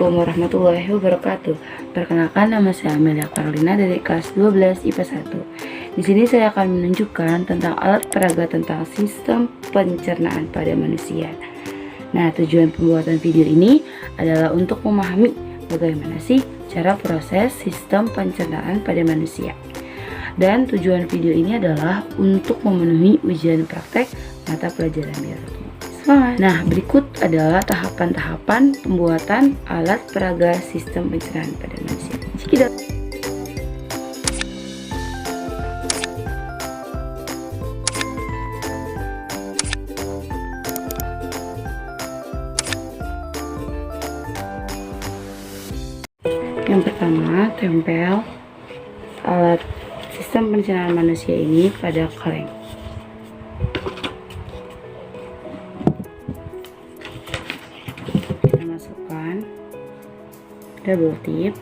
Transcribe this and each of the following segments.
Assalamualaikum warahmatullahi wabarakatuh. Perkenalkan, nama saya Amelia Carolina dari kelas 12 IPA 1. Di sini saya akan menunjukkan tentang alat peraga tentang sistem pencernaan pada manusia. Nah, tujuan pembuatan video ini adalah untuk memahami bagaimana sih cara proses sistem pencernaan pada manusia. Dan tujuan video ini adalah untuk memenuhi ujian praktek mata pelajaran biologi. Nah, berikut adalah tahapan-tahapan pembuatan alat peraga sistem pencernaan pada manusia. Cekidot. Yang pertama, tempel alat sistem pencernaan manusia ini pada kaleng. Kita masukkan double tip.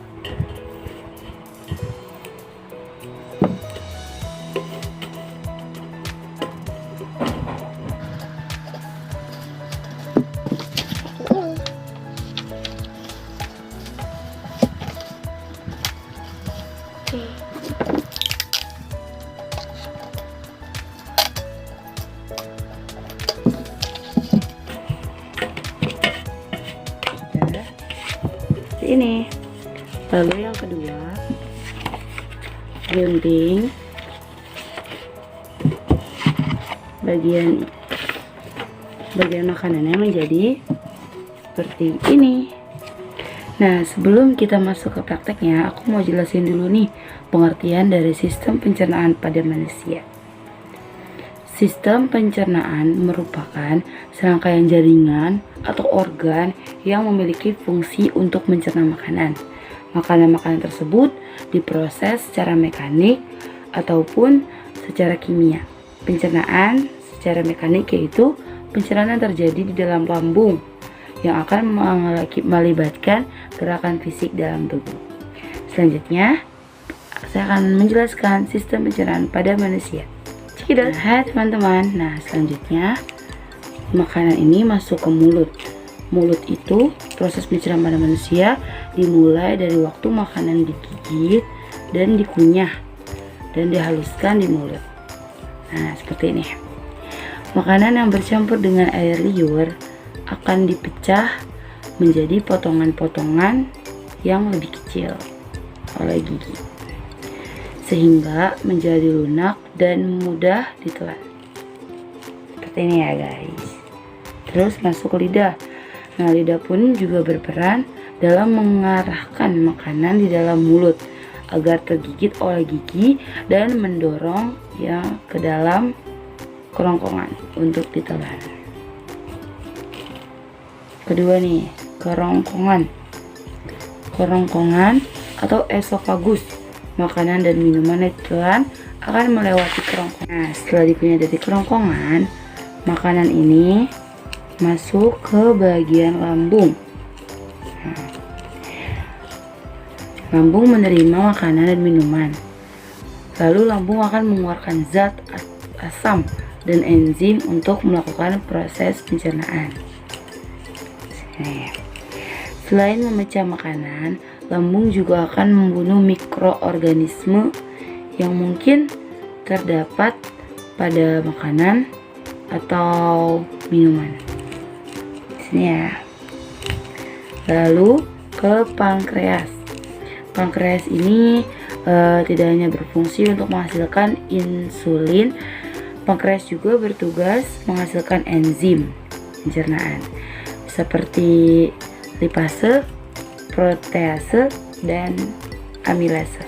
Ini lalu yang kedua, gunting bagian makanannya menjadi seperti ini. Nah, sebelum kita masuk ke prakteknya, aku mau jelasin dulu nih pengertian dari sistem pencernaan pada manusia. Sistem pencernaan merupakan serangkaian jaringan atau organ yang memiliki fungsi untuk mencerna makanan. Makanan-makanan tersebut diproses secara mekanik ataupun secara kimia. Pencernaan secara mekanik yaitu pencernaan terjadi di dalam lambung yang akan melibatkan gerakan fisik dalam tubuh. Selanjutnya, saya akan menjelaskan sistem pencernaan pada manusia. Nah, teman-teman, selanjutnya makanan ini masuk ke mulut. Mulut itu proses pencernaan pada manusia dimulai dari waktu makanan digigit dan dikunyah dan dihaluskan di mulut. Nah, seperti ini. Makanan yang bercampur dengan air liur akan dipecah menjadi potongan-potongan yang lebih kecil oleh gigi, sehingga menjadi lunak dan mudah ditelan. Seperti ini ya guys. Terus masuk ke lidah. Nah, lidah pun juga berperan dalam mengarahkan makanan di dalam mulut agar tergigit oleh gigi dan mendorong ke dalam kerongkongan untuk ditelan. Kedua nih, kerongkongan atau esofagus. Makanan dan minuman yang ditelan akan melewati kerongkongan. Nah, setelah dikunyah dari kerongkongan, makanan ini masuk ke bagian lambung. Nah, lambung menerima makanan dan minuman. Lalu lambung akan mengeluarkan zat asam dan enzim untuk melakukan proses pencernaan. Selain memecah makanan, lambung juga akan membunuh mikroorganisme yang mungkin terdapat pada makanan atau minuman. Sini ya. Lalu ke pankreas. Pankreas ini tidak hanya berfungsi untuk menghasilkan insulin, pankreas juga bertugas menghasilkan enzim pencernaan seperti lipase, protease, dan amilase.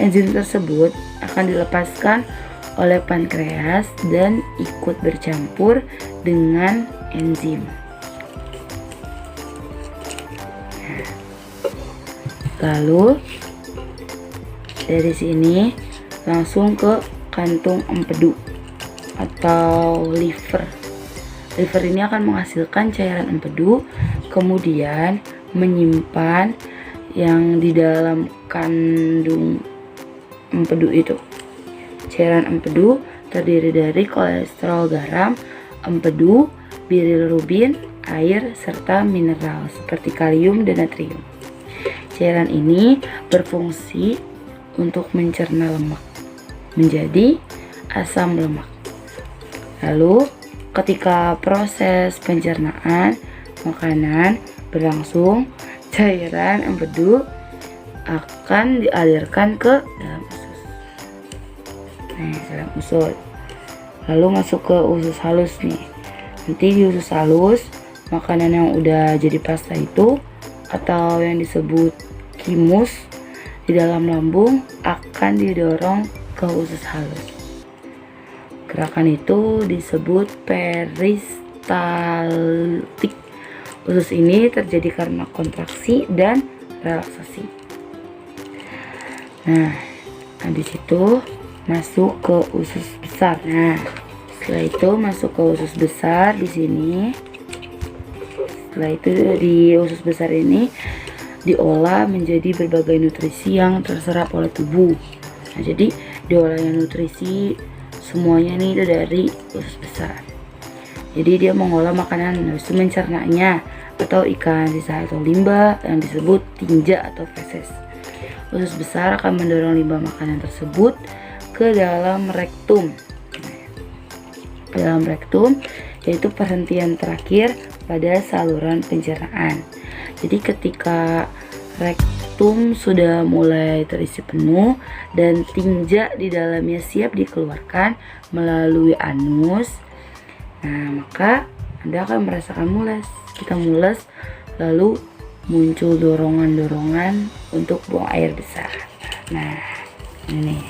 Enzim tersebut akan dilepaskan oleh pankreas dan ikut bercampur dengan enzim. Lalu dari sini langsung ke kantung empedu atau liver. Liver ini akan menghasilkan cairan empedu, kemudian menyimpan yang di dalam kandung empedu itu. Cairan empedu terdiri dari kolesterol garam, empedu, bilirubin, air, serta mineral seperti kalium dan natrium. Cairan ini berfungsi untuk mencerna lemak menjadi asam lemak. Lalu, ketika proses pencernaan makanan berlangsung, cairan empedu akan dialirkan ke dalam usus. Dalam usus. Lalu masuk ke usus halus nih. Nanti di usus halus, makanan yang udah jadi pasta itu atau yang disebut kimus di dalam lambung akan didorong ke usus halus. Gerakan itu disebut peristaltik. Usus ini terjadi karena kontraksi dan relaksasi. Nah, habis itu masuk ke usus besar. Nah, setelah itu masuk ke usus besar di sini. Setelah itu di usus besar ini diolah menjadi berbagai nutrisi yang terserap oleh tubuh. Nah, jadi diolahnya nutrisi semuanya nih itu dari usus besar. Jadi dia mengolah makanan, habis itu mencernanya atau ikan sisa atau limbah yang disebut tinja atau feses. Usus besar akan mendorong limbah makanan tersebut ke dalam rektum. Dalam rektum yaitu perhentian terakhir pada saluran pencernaan. Jadi ketika rektum sudah mulai terisi penuh dan tinja di dalamnya siap dikeluarkan melalui anus, nah maka Anda akan merasakan mules. Kita mules, lalu muncul dorongan-dorongan untuk buang air besar. Nah, ini.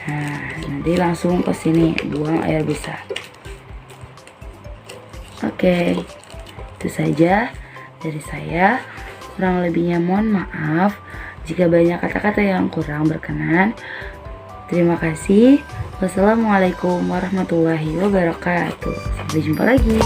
Nah, nanti langsung ke sini buang air besar. Oke, itu saja dari saya. Kurang lebihnya mohon maaf jika banyak kata-kata yang kurang berkenan. Terima kasih. Wassalamualaikum warahmatullahi wabarakatuh. Sampai jumpa lagi.